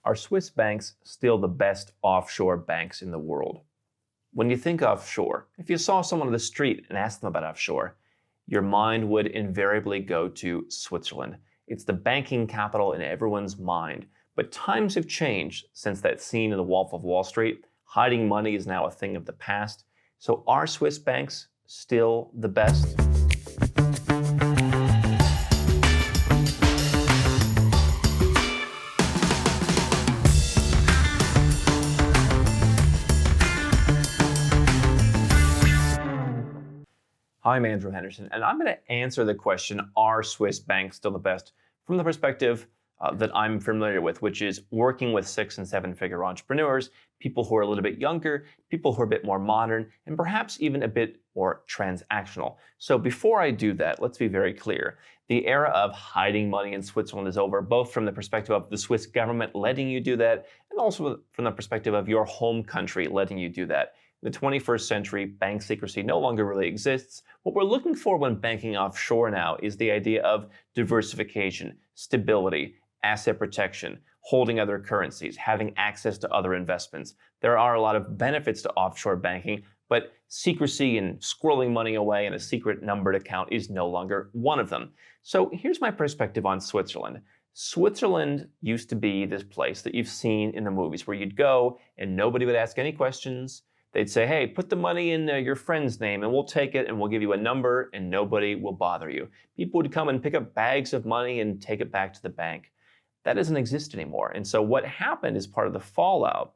Are Swiss banks still the best offshore banks in the world? When you think offshore, if you saw someone on the street and asked them about offshore, your mind would invariably go to Switzerland. It's the banking capital in everyone's mind. But times have changed since that scene in The Wolf of Wall Street. Hiding money is now a thing of the past. So are Swiss banks still the best? Hi, I'm Andrew Henderson, and I'm going to answer the question, are Swiss banks still the best, from the perspective that I'm familiar with, which is working with 6- and 7-figure entrepreneurs, people who are a little bit younger, people who are a bit more modern, and perhaps even a bit more transactional. So before I do that, let's be very clear. The era of hiding money in Switzerland is over, both from the perspective of the Swiss government letting you do that, and also from the perspective of your home country letting you do that. In the 21st century, bank secrecy no longer really exists. What we're looking for when banking offshore now is the idea of diversification, stability, asset protection, holding other currencies, having access to other investments. There are a lot of benefits to offshore banking, but secrecy and squirreling money away in a secret numbered account is no longer one of them. So here's my perspective on Switzerland. Switzerland used to be this place that you've seen in the movies where you'd go and nobody would ask any questions. They'd say, hey, put the money in your friend's name and we'll take it and we'll give you a number and nobody will bother you. People would come and pick up bags of money and take it back to the bank. That doesn't exist anymore. And so what happened as part of the fallout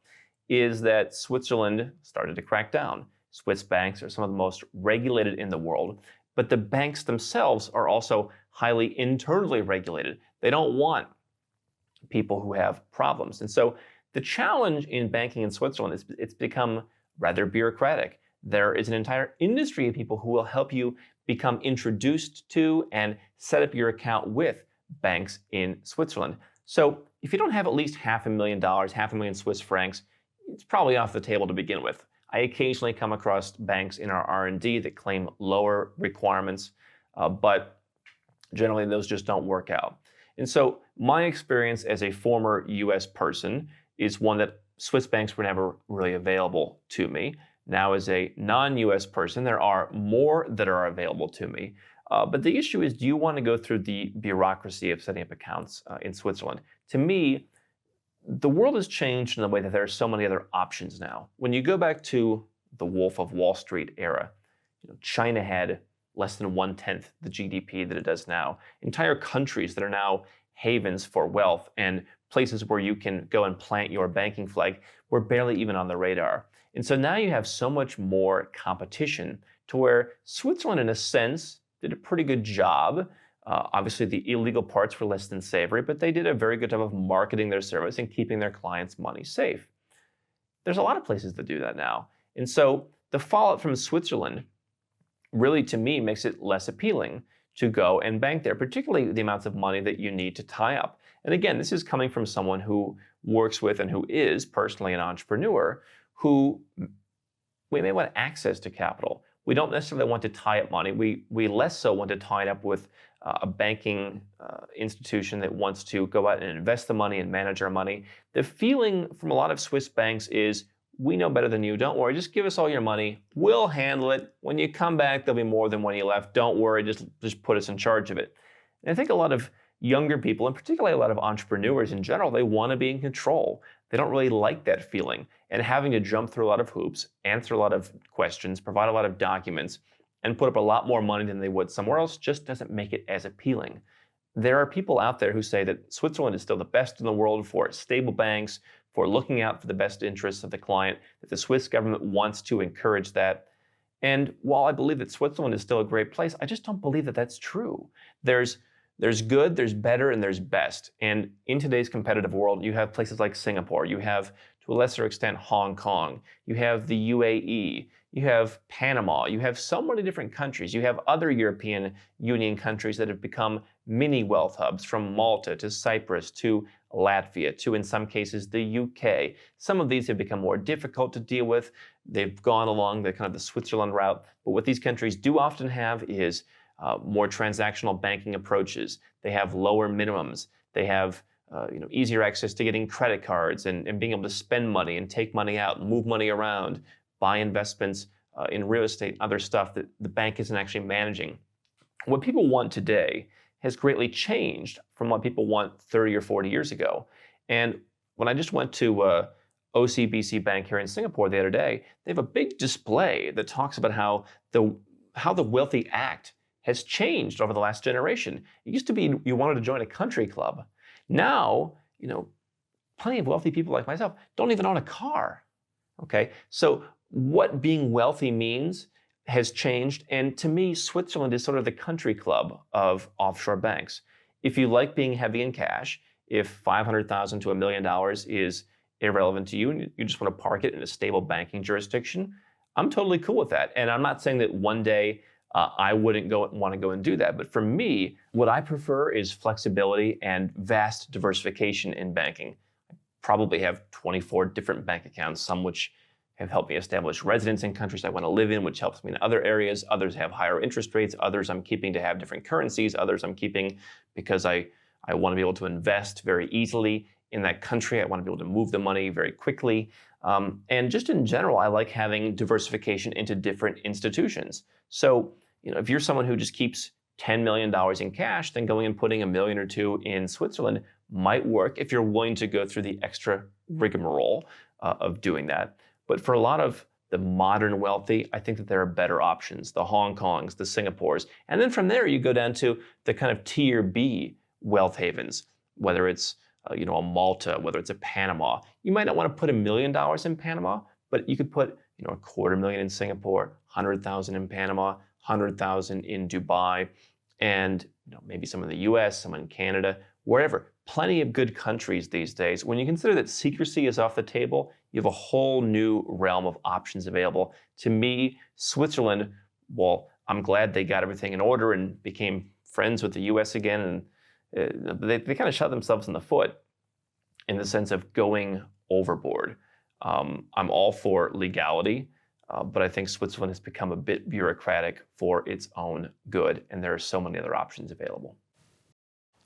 is that Switzerland started to crack down. Swiss banks are some of the most regulated in the world, but the banks themselves are also highly internally regulated. They don't want people who have problems. And so the challenge in banking in Switzerland is it's become rather bureaucratic. There is an entire industry of people who will help you become introduced to and set up your account with banks in Switzerland. So if you don't have at least $500,000, 500,000 Swiss francs, it's probably off the table to begin with. I occasionally come across banks in our R&D that claim lower requirements, but generally those just don't work out. And so my experience as a former US person is one that Swiss banks were never really available to me. Now, as a non-US person, there are more that are available to me. But the issue is, do you want to go through the bureaucracy of setting up accounts in Switzerland? To me, the world has changed in the way that there are so many other options now. When you go back to the Wolf of Wall Street era, China had less than 1/10 the GDP that it does now. Entire countries that are now havens for wealth and places where you can go and plant your banking flag were barely even on the radar. And so now you have so much more competition to where Switzerland, in a sense, did a pretty good job. Obviously, the illegal parts were less than savory, but they did a very good job of marketing their service and keeping their clients' money safe. There's a lot of places that do that now. And so the fallout from Switzerland really, to me, makes it less appealing to go and bank there, particularly the amounts of money that you need to tie up. And again, this is coming from someone who works with and who is personally an entrepreneur who we may want access to capital. We don't necessarily want to tie up money. We less so want to tie it up with a banking institution that wants to go out and invest the money and manage our money. The feeling from a lot of Swiss banks is, we know better than you. Don't worry. Just give us all your money. We'll handle it. When you come back, there'll be more than when you left. Don't worry. Just put us in charge of it. And I think a lot of younger people, and particularly a lot of entrepreneurs in general, they want to be in control. They don't really like that feeling. And having to jump through a lot of hoops, answer a lot of questions, provide a lot of documents, and put up a lot more money than they would somewhere else just doesn't make it as appealing. There are people out there who say that Switzerland is still the best in the world for stable banks, for looking out for the best interests of the client, that the Swiss government wants to encourage that. And while I believe that Switzerland is still a great place, I just don't believe that that's true. There's good, there's better, and there's best. And in today's competitive world, you have places like Singapore, you have, to a lesser extent, Hong Kong, you have the UAE, you have Panama, you have so many different countries. You have other European Union countries that have become mini wealth hubs, from Malta to Cyprus to Latvia to, in some cases, the UK. Some of these have become more difficult to deal with. They've gone along the kind of the Switzerland route. But what these countries do often have is more transactional banking approaches. They have lower minimums. They have easier access to getting credit cards and being able to spend money and take money out, move money around, buy investments in real estate, other stuff that the bank isn't actually managing. What people want today has greatly changed from what people want 30 or 40 years ago. And when I just went to OCBC Bank here in Singapore the other day, they have a big display that talks about how the Wealthy Act has changed over the last generation. It used to be you wanted to join a country club. Now, plenty of wealthy people like myself don't even own a car. Okay, so what being wealthy means has changed, and to me, Switzerland is sort of the country club of offshore banks. If you like being heavy in cash, if $500,000 to $1 million is irrelevant to you and you just want to park it in a stable banking jurisdiction, I'm totally cool with that. And I'm not saying that one day I wouldn't want to go and do that. But for me, what I prefer is flexibility and vast diversification in banking. I probably have 24 different bank accounts, some which have helped me establish residence in countries I want to live in, which helps me in other areas. Others have higher interest rates. Others I'm keeping to have different currencies. Others I'm keeping because I want to be able to invest very easily in that country. I want to be able to move the money very quickly. And just in general, I like having diversification into different institutions. So, if you're someone who just keeps $10 million in cash, then going and putting $1 million or $2 million in Switzerland might work if you're willing to go through the extra rigmarole of doing that. But for a lot of the modern wealthy, I think that there are better options, the Hong Kongs, the Singapores. And then from there, you go down to the kind of tier B wealth havens, whether it's a Malta, whether it's a Panama. You might not want to put $1 million in Panama, but you could put $250,000 in Singapore, $100,000 in Panama, $100,000 in Dubai, and maybe some in the US, some in Canada, wherever. Plenty of good countries these days. When you consider that secrecy is off the table, you have a whole new realm of options available. To me, Switzerland, well, I'm glad they got everything in order and became friends with the US again, and they kind of shot themselves in the foot in the sense of going overboard. I'm all for legality, but I think Switzerland has become a bit bureaucratic for its own good, and there are so many other options available.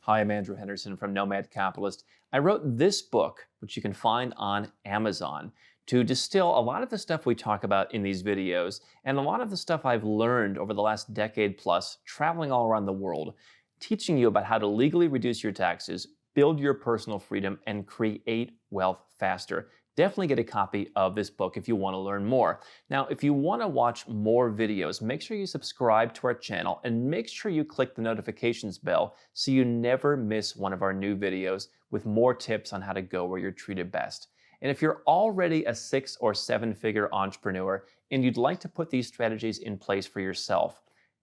Hi, I'm Andrew Henderson from Nomad Capitalist. I wrote this book, which you can find on Amazon, to distill a lot of the stuff we talk about in these videos and a lot of the stuff I've learned over the last decade plus traveling all around the world, teaching you about how to legally reduce your taxes, build your personal freedom, and create wealth faster. Definitely get a copy of this book if you want to learn more. Now, if you want to watch more videos, make sure you subscribe to our channel and make sure you click the notifications bell so you never miss one of our new videos with more tips on how to go where you're treated best. And if you're already a 6- or 7-figure entrepreneur and you'd like to put these strategies in place for yourself,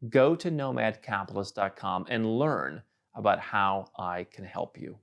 go to nomadcapitalist.com and learn about how I can help you.